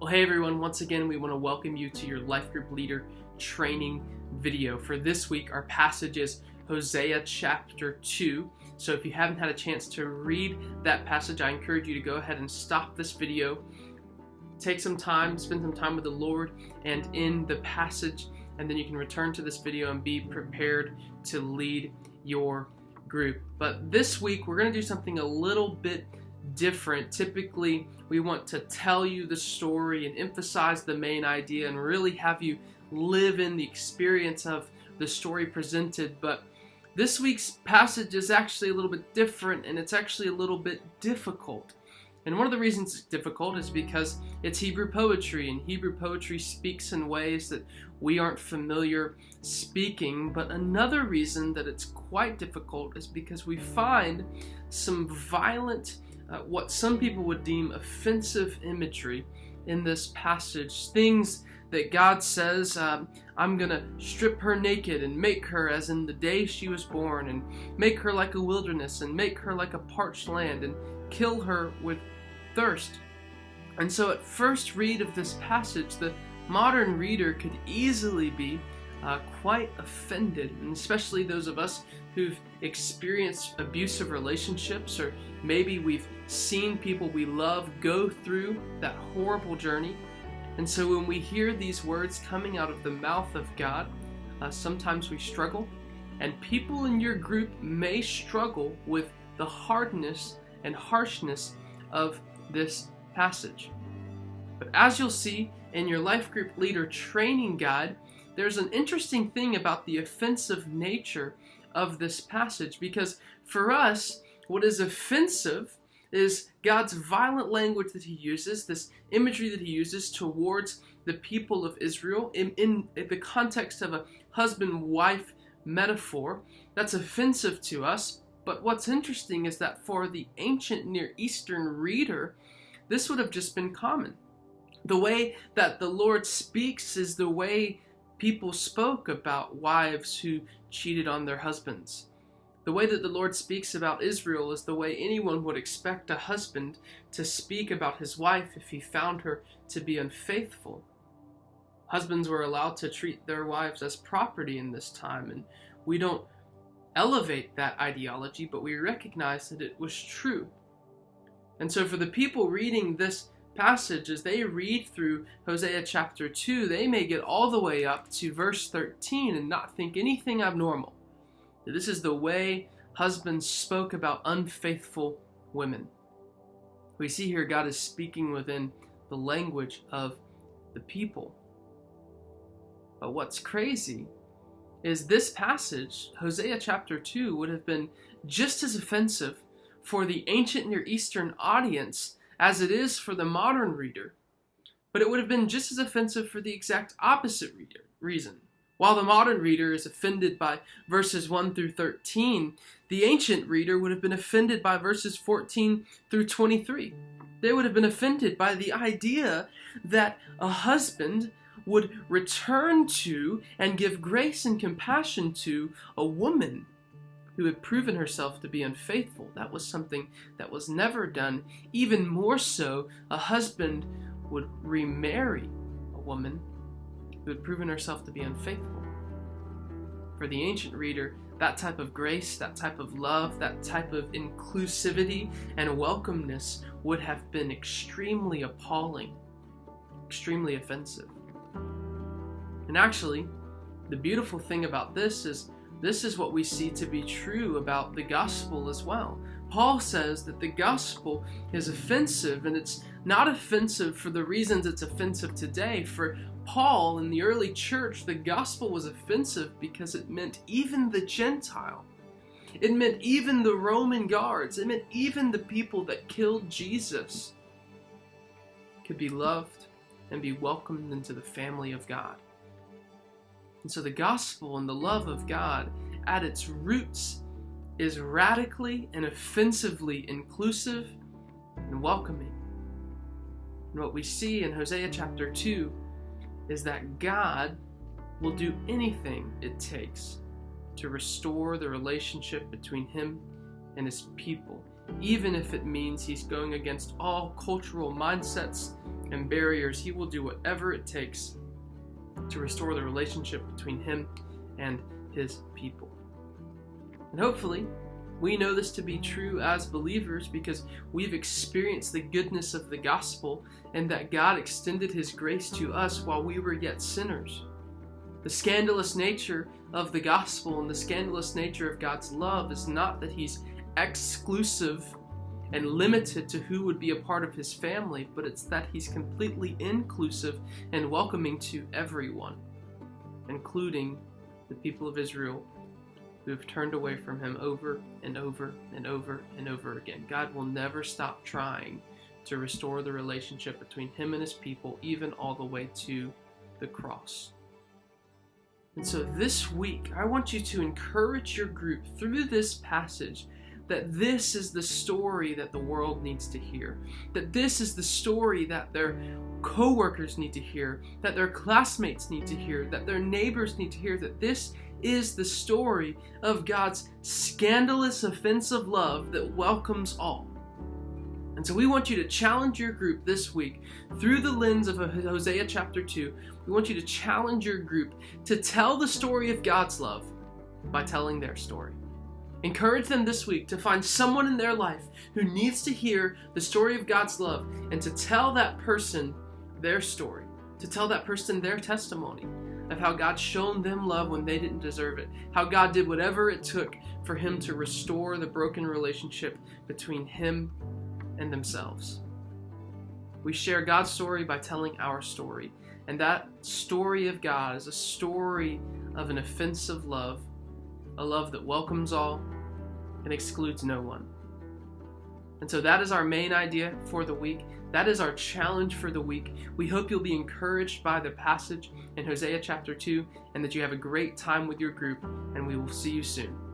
Well, hey everyone, once again we want to welcome you to your Life Group Leader training video. For this week, our passage is Hosea chapter 2. So if you haven't had a chance to read that passage, I encourage you to go ahead and stop this video, take some time, spend some time with the Lord and in the passage, and then you can return to this video and be prepared to lead your group. But this week, we're going to do something a little bit different. Typically, we want to tell you the story and emphasize the main idea and really have you live in the experience of the story presented. But this week's passage is actually a little bit different, and it's actually a little bit difficult. And one of the reasons it's difficult is because it's Hebrew poetry, and Hebrew poetry speaks in ways that we aren't familiar speaking. But another reason that it's quite difficult is because we find some violent, what some people would deem offensive imagery in this passage. Things that God says, I'm going to strip her naked and make her as in the day she was born, and make her like a wilderness, and make her like a parched land, and kill her with thirst. And so at first read of this passage, the modern reader could easily be quite offended, and especially those of us who've experienced abusive relationships, or maybe we've seen people we love go through that horrible journey. And so when we hear these words coming out of the mouth of God, sometimes we struggle, and people in your group may struggle with the hardness and harshness of this passage. But as you'll see in your Life Group Leader training guide, there's an interesting thing about the offensive nature of this passage, because for us, what is offensive is God's violent language that he uses, this imagery that he uses towards the people of Israel in the context of a husband-wife metaphor. That's offensive to us. But what's interesting is that for the ancient Near Eastern reader, this would have just been common. The way that the Lord speaks is the way people spoke about wives who cheated on their husbands. The way that the Lord speaks about Israel is the way anyone would expect a husband to speak about his wife if he found her to be unfaithful. Husbands were allowed to treat their wives as property in this time, and we don't elevate that ideology, but we recognize that it was true. And so for the people reading this passage, as they read through Hosea chapter 2, they may get all the way up to verse 13 and not think anything abnormal. This is the way husbands spoke about unfaithful women. We see here God is speaking within the language of the people. But what's crazy is this passage, Hosea chapter 2, would have been just as offensive for the ancient Near Eastern audience as it is for the modern reader. But it would have been just as offensive for the exact opposite reason. While the modern reader is offended by verses 1 through 13, the ancient reader would have been offended by verses 14 through 23. They would have been offended by the idea that a husband would return to and give grace and compassion to a woman who had proven herself to be unfaithful. That was something that was never done. Even more so, a husband would remarry a woman who had proven herself to be unfaithful. For the ancient reader, that type of grace, that type of love, that type of inclusivity and welcomeness would have been extremely appalling, extremely offensive. And actually, the beautiful thing about this is what we see to be true about the gospel as well. Paul says that the gospel is offensive, and it's not offensive for the reasons it's offensive today. For Paul in the early church, the gospel was offensive because it meant even the Gentile. It meant even the Roman guards. It meant even the people that killed Jesus could be loved and be welcomed into the family of God. And so the gospel and the love of God at its roots is radically and offensively inclusive and welcoming. And what we see in Hosea chapter 2 is that God will do anything it takes to restore the relationship between him and his people. Even if it means he's going against all cultural mindsets and barriers, he will do whatever it takes to restore the relationship between him and his people. And hopefully, we know this to be true as believers because we've experienced the goodness of the gospel and that God extended his grace to us while we were yet sinners. The scandalous nature of the gospel and the scandalous nature of God's love is not that he's exclusive and limited to who would be a part of his family, but it's that he's completely inclusive and welcoming to everyone, including the people of Israel who have turned away from him over and over and over and over again. God will never stop trying to restore the relationship between him and his people, even all the way to the cross. And so this week, I want you to encourage your group through this passage that this is the story that the world needs to hear, that this is the story that their coworkers need to hear, that their classmates need to hear, that their neighbors need to hear, that this is the story of God's scandalous, offensive love that welcomes all. And so we want you to challenge your group this week through the lens of Hosea chapter 2. We want you to challenge your group to tell the story of God's love by telling their story. Encourage them this week to find someone in their life who needs to hear the story of God's love and to tell that person their story, to tell that person their testimony of how God's shown them love when they didn't deserve it, how God did whatever it took for him to restore the broken relationship between him and themselves. We share God's story by telling our story, and that story of God is a story of an offensive love, a love that welcomes all and excludes no one. And so that is our main idea for the week. That is our challenge for the week. We hope you'll be encouraged by the passage in Hosea chapter 2 and that you have a great time with your group, and we will see you soon.